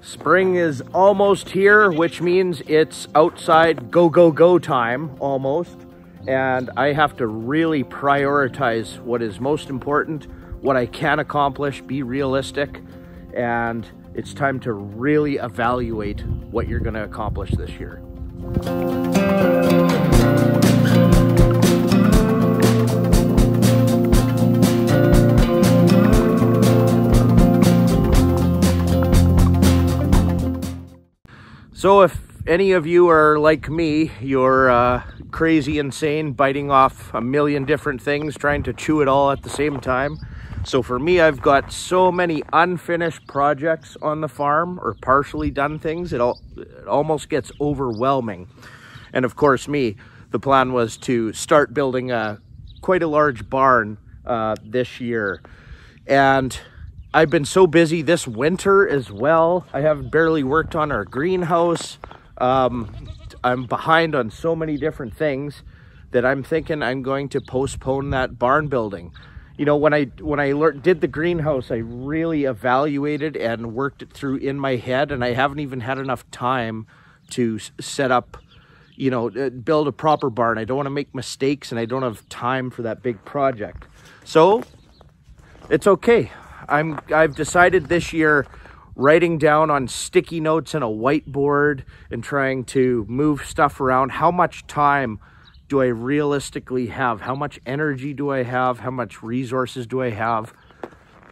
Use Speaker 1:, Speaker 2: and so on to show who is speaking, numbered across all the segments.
Speaker 1: Spring is almost here, which means it's outside go, go, go time almost. And I have to really prioritize what is most important, what I can accomplish, be realistic. And it's time to really evaluate what you're going to accomplish this year. So if any of you are like me, you're crazy insane, biting off a million different things, trying to chew it all at the same time. So for me, I've got so many unfinished projects on the farm, or partially done things, it almost gets overwhelming. And of course the plan was to start building quite a large barn this year. And I've been so busy this winter as well. I have barely worked on our greenhouse. I'm behind on so many different things that I'm thinking I'm going to postpone that barn building. You know, when I did the greenhouse, I really evaluated and worked it through in my head, and I haven't even had enough time to set up, you know, build a proper barn. I don't want to make mistakes, and I don't have time for that big project. So it's okay. I've decided this year, writing down on sticky notes and a whiteboard and trying to move stuff around, how much time do I realistically have? How much energy do I have? How much resources do I have?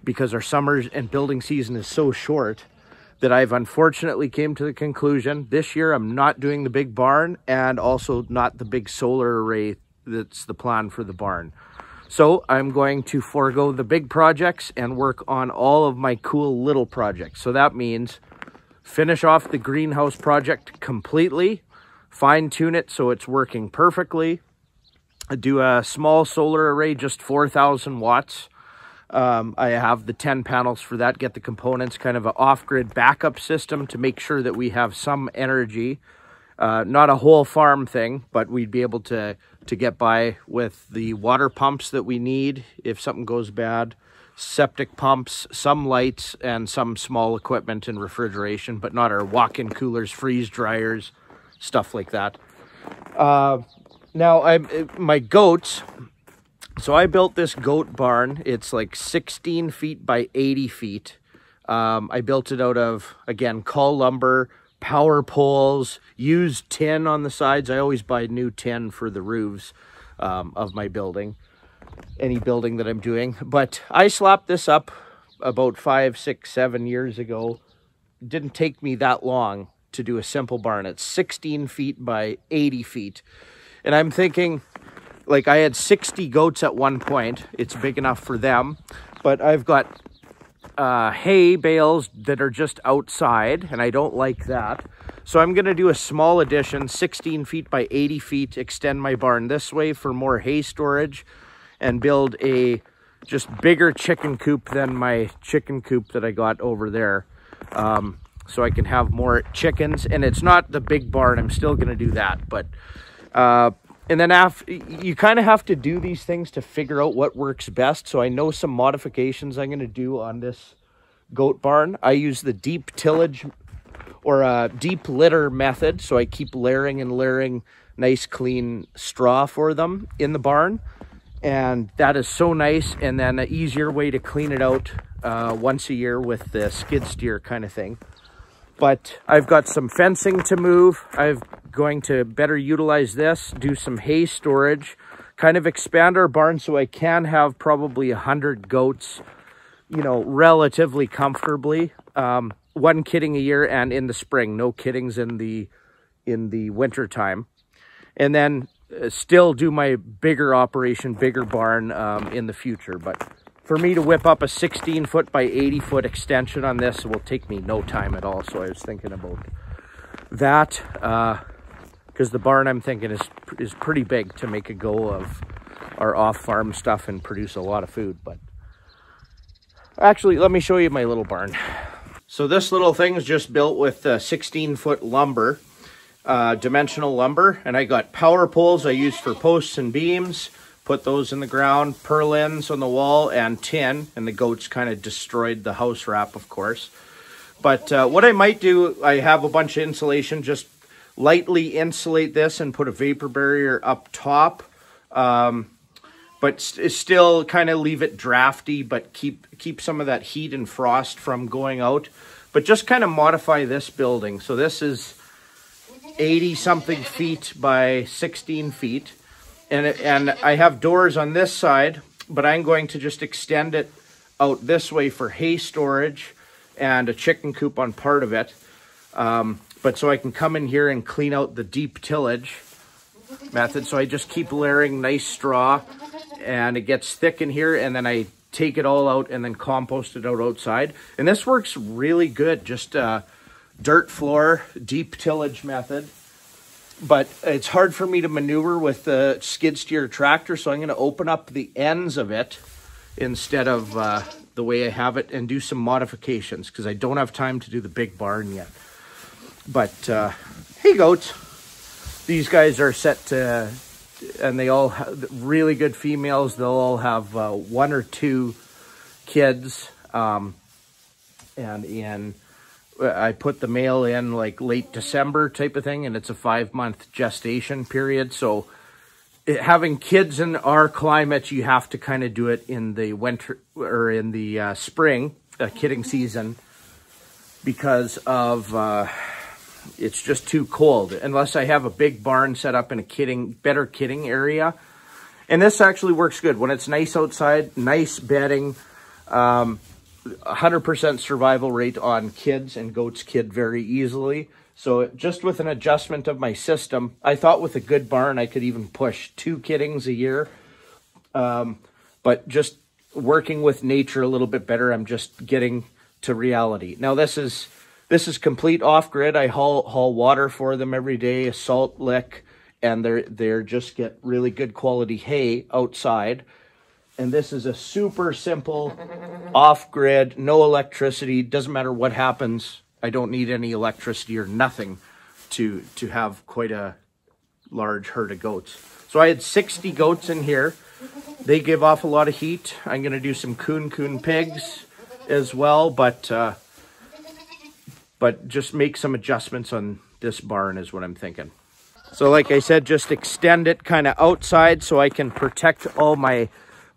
Speaker 1: Because our summers and building season is so short that I've unfortunately came to the conclusion this year I'm not doing the big barn, and also not the big solar array that's the plan for the barn. So I'm going to forego the big projects and work on all of my cool little projects. So that means finish off the greenhouse project completely, fine tune it so it's working perfectly, do a small solar array, just 4,000 watts. I have the 10 panels for that, get the components, kind of an off-grid backup system to make sure that we have some energy. Not a whole farm thing, but we'd be able to get by with the water pumps that we need if something goes bad, septic pumps, some lights, and some small equipment and refrigeration, but not our walk-in coolers, freeze dryers, stuff like that. Now, my goats, so I built this goat barn. It's like 16 feet by 80 feet. I built it out of, again, cull lumber, power poles, used tin on the sides. I always buy new tin for the roofs of my building, any building that I'm doing. But I slapped this up about 5, 6, 7 years ago. It didn't take me that long to do a simple barn. It's 16 feet by 80 feet. And I'm thinking, like, I had 60 goats at one point. It's big enough for them. But I've got hay bales that are just outside, and I don't like that. So I'm going to do a small addition, 16 feet by 80 feet, extend my barn this way for more hay storage, and build a just bigger chicken coop than my chicken coop that I got over there. So I can have more chickens. And it's not the big barn, I'm still going to do that. But and then you kind of have to do these things to figure out what works best. So I know some modifications I'm going to do on this goat barn. I use the deep tillage or deep litter method. So I keep layering and layering nice clean straw for them in the barn. And that is so nice. And then an easier way to clean it out once a year with the skid steer kind of thing. But I've got some fencing to move. I'm going to better utilize this, do some hay storage, kind of expand our barn so I can have probably 100 goats, you know, relatively comfortably. One kidding a year, and in the spring, no kiddings in the winter time. And then still do my bigger operation, bigger barn in the future. But for me to whip up a 16 foot by 80 foot extension on this will take me no time at all. So I was thinking about that because the barn I'm thinking is pretty big to make a go of our off-farm stuff and produce a lot of food. But actually, let me show you my little barn. So this little thing's just built with 16-foot lumber, dimensional lumber, and I got power poles I use for posts and beams. Put those in the ground, purlins on the wall, and tin, and the goats kind of destroyed the house wrap, of course. But what I might do, I have a bunch of insulation, just lightly insulate this and put a vapor barrier up top. But still kind of leave it drafty, but keep some of that heat and frost from going out. But just kind of modify this building. So this is 80 something feet by 16 feet. And I have doors on this side, but I'm going to just extend it out this way for hay storage and a chicken coop on part of it. But so I can come in here and clean out the deep tillage method. So I just keep layering nice straw and it gets thick in here, and then I take it all out and then compost it out outside. And this works really good, just dirt floor, deep tillage method. But it's hard for me to maneuver with the skid steer tractor, so I'm going to open up the ends of it instead of the way I have it and do some modifications because I don't have time to do the big barn yet. But hey goats, these guys are set to, and they all have really good females. They'll all have 1 or 2 kids. And I put the male in like late December type of thing, and it's a 5-month gestation period. So having kids in our climate, you have to kind of do it in the winter or in the spring, kidding season, because of it's just too cold unless I have a big barn set up in a better kidding area. And this actually works good when it's nice outside, nice bedding, 100% survival rate on kids, and goats kid very easily. So just with an adjustment of my system, I thought with a good barn I could even push 2 kiddings a year. But just working with nature a little bit better, I'm just getting to reality. Now this is complete off-grid. I haul water for them every day, a salt lick, and they're just get really good quality hay outside. And this is a super simple off-grid, no electricity. Doesn't matter what happens. I don't need any electricity or nothing to have quite a large herd of goats. So I had 60 goats in here. They give off a lot of heat. I'm going to do some coon pigs as well, but just make some adjustments on this barn is what I'm thinking. So like I said, just extend it kind of outside so I can protect all my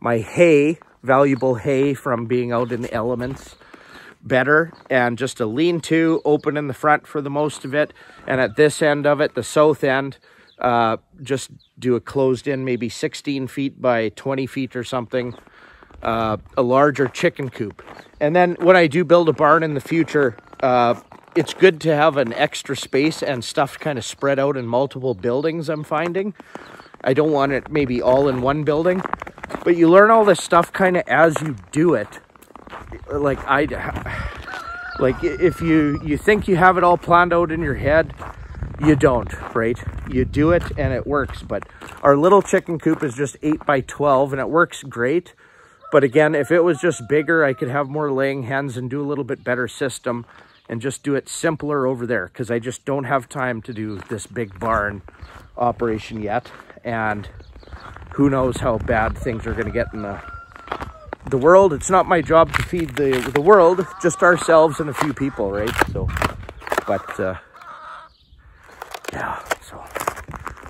Speaker 1: hay, valuable hay, from being out in the elements better. And just a lean-to open in the front for the most of it. And at this end of it, the south end, just do a closed in, maybe 16 feet by 20 feet or something, a larger chicken coop. And then when I do build a barn in the future, it's good to have an extra space and stuff kind of spread out in multiple buildings, I'm finding. I don't want it maybe all in one building, but you learn all this stuff kind of as you do it. Like if you think you have it all planned out in your head, you don't, right? You do it and it works. But our little chicken coop is just 8 by 12 and it works great. But again, if it was just bigger, I could have more laying hens and do a little bit better system and just do it simpler over there, because I just don't have time to do this big barn operation yet. And who knows how bad things are going to get in the world. It's not my job to feed the world, just ourselves and a few people, right? So, but yeah, so,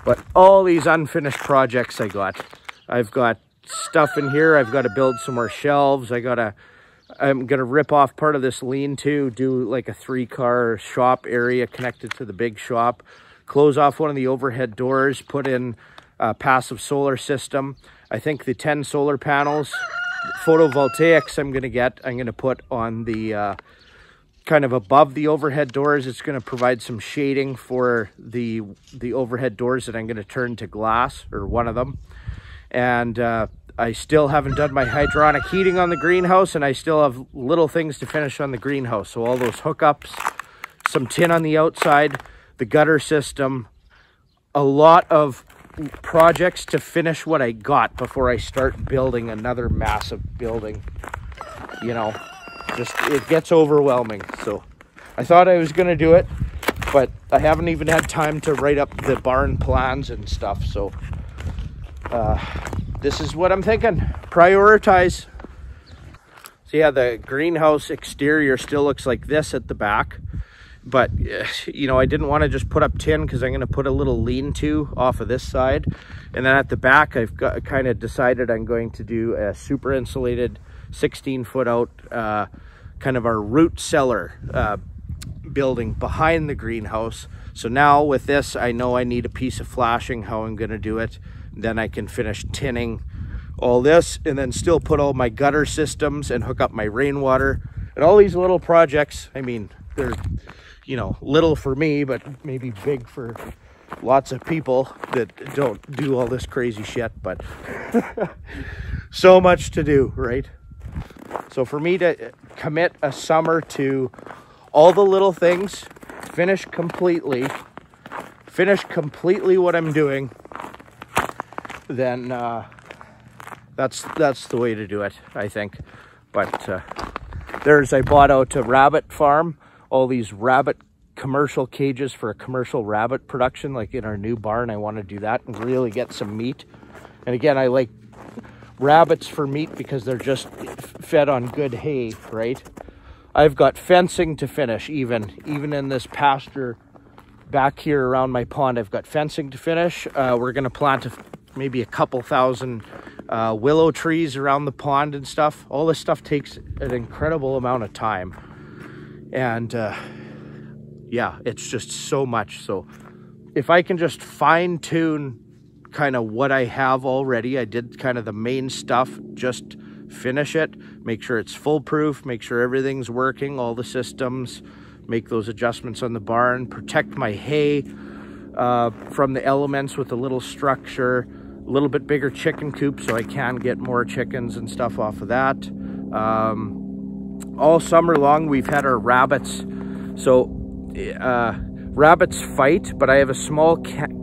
Speaker 1: but all these unfinished projects I've got stuff in here. I've got to build some more shelves. I'm gonna rip off part of this lean-to, do like a 3-car shop area connected to the big shop, close off one of the overhead doors, put in a passive solar system. I think the 10 solar panels, photovoltaics I'm gonna put on the kind of above the overhead doors. It's gonna provide some shading for the overhead doors that I'm gonna turn to glass, or one of them. And I still haven't done my hydronic heating on the greenhouse, and I still have little things to finish on the greenhouse. So all those hookups, some tin on the outside, the gutter system, a lot of projects to finish what I got before I start building another massive building. You know, just it gets overwhelming. So I thought I was going to do it, but I haven't even had time to write up the barn plans and stuff. So this is what I'm thinking. Prioritize. See yeah, the greenhouse exterior still looks like this at the back. But, you know, I didn't want to just put up tin because I'm going to put a little lean-to off of this side. And then at the back, I've got kind of decided I'm going to do a super insulated 16-foot out, kind of our root cellar building behind the greenhouse. So now with this, I know I need a piece of flashing, how I'm going to do it. Then I can finish tinning all this and then still put all my gutter systems and hook up my rainwater. And all these little projects, I mean, they're, you know, little for me, but maybe big for lots of people that don't do all this crazy shit, but so much to do, right? So for me to commit a summer to all the little things, finish completely what I'm doing, then that's the way to do it, I think. But I bought out a rabbit farm, all these rabbit commercial cages for a commercial rabbit production, like in our new barn. I want to do that and really get some meat. And again, I like rabbits for meat because they're just fed on good hay, right? I've got fencing to finish, even in this pasture back here around my pond. I've got fencing to finish. We're going to plant maybe a couple thousand willow trees around the pond and stuff. All this stuff takes an incredible amount of time. And yeah, it's just so much. So if I can just fine tune kind of what I have already, I did kind of the main stuff, just finish it, make sure it's foolproof, make sure everything's working, all the systems, make those adjustments on the barn, protect my hay from the elements with a little structure, a little bit bigger chicken coop so I can get more chickens and stuff off of that. All summer long we've had our rabbits. So rabbits fight, but I have a small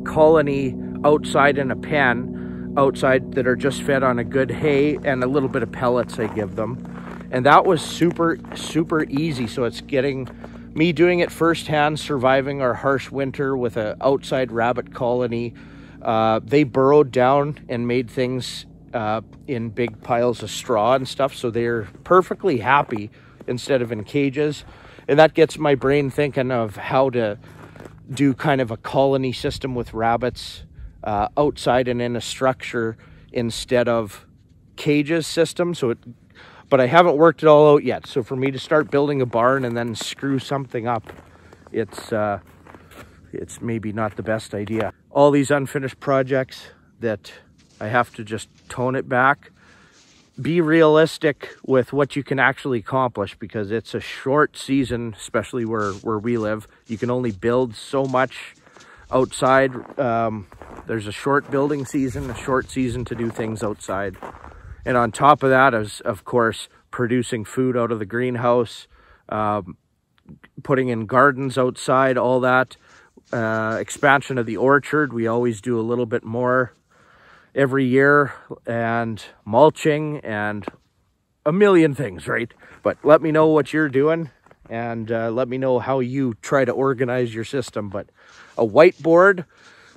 Speaker 1: colony outside in a pen outside that are just fed on a good hay and a little bit of pellets I give them. And that was super easy. So it's getting me doing it firsthand, surviving our harsh winter with an outside rabbit colony. They burrowed down and made things in big piles of straw and stuff, so they're perfectly happy instead of in cages. And that gets my brain thinking of how to do kind of a colony system with rabbits outside and in a structure instead of cages system. But I haven't worked it all out yet. So for me to start building a barn and then screw something up, it's maybe not the best idea. All these unfinished projects that I have to just tone it back, be realistic with what you can actually accomplish, because it's a short season, especially where we live. You can only build so much outside. There's a short building season, a short season to do things outside. And on top of that is, of course, producing food out of the greenhouse, putting in gardens outside, all that. Expansion of the orchard, we always do a little bit more every year, and mulching and a million things, right? But let me know what you're doing, and let me know how you try to organize your system. But a whiteboard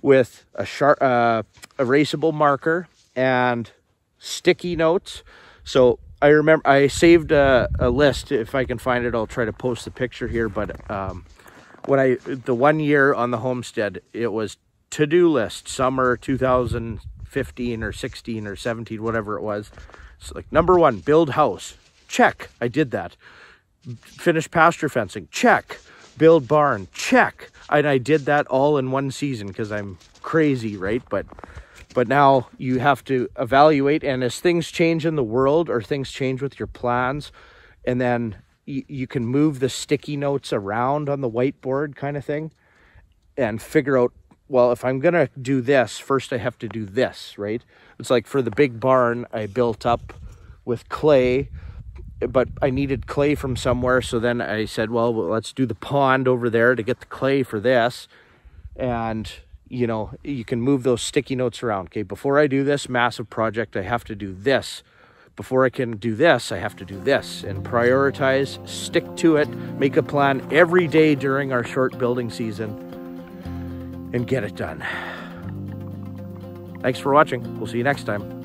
Speaker 1: with a sharp erasable marker and sticky notes. So I remember I saved a list. If I can find it, I'll try to post the picture here. But the 1 year on the homestead, it was to-do list, summer 2015 or 16 or 17, whatever it was. It's like, number 1, build house. Check. I did that. Finish pasture fencing. Check. Build barn. Check. And I did that all in one season because I'm crazy, right? But now you have to evaluate, and as things change in the world or things change with your plans, and then you can move the sticky notes around on the whiteboard kind of thing and figure out, well, if I'm going to do this, first I have to do this, right? It's like for the big barn, I built up with clay, but I needed clay from somewhere. So then I said, well, let's do the pond over there to get the clay for this. And, you know, you can move those sticky notes around. Okay, before I do this massive project, I have to do this. Before I can do this, I have to do this, and prioritize, stick to it, make a plan every day during our short building season, and get it done. Thanks for watching. We'll see you next time.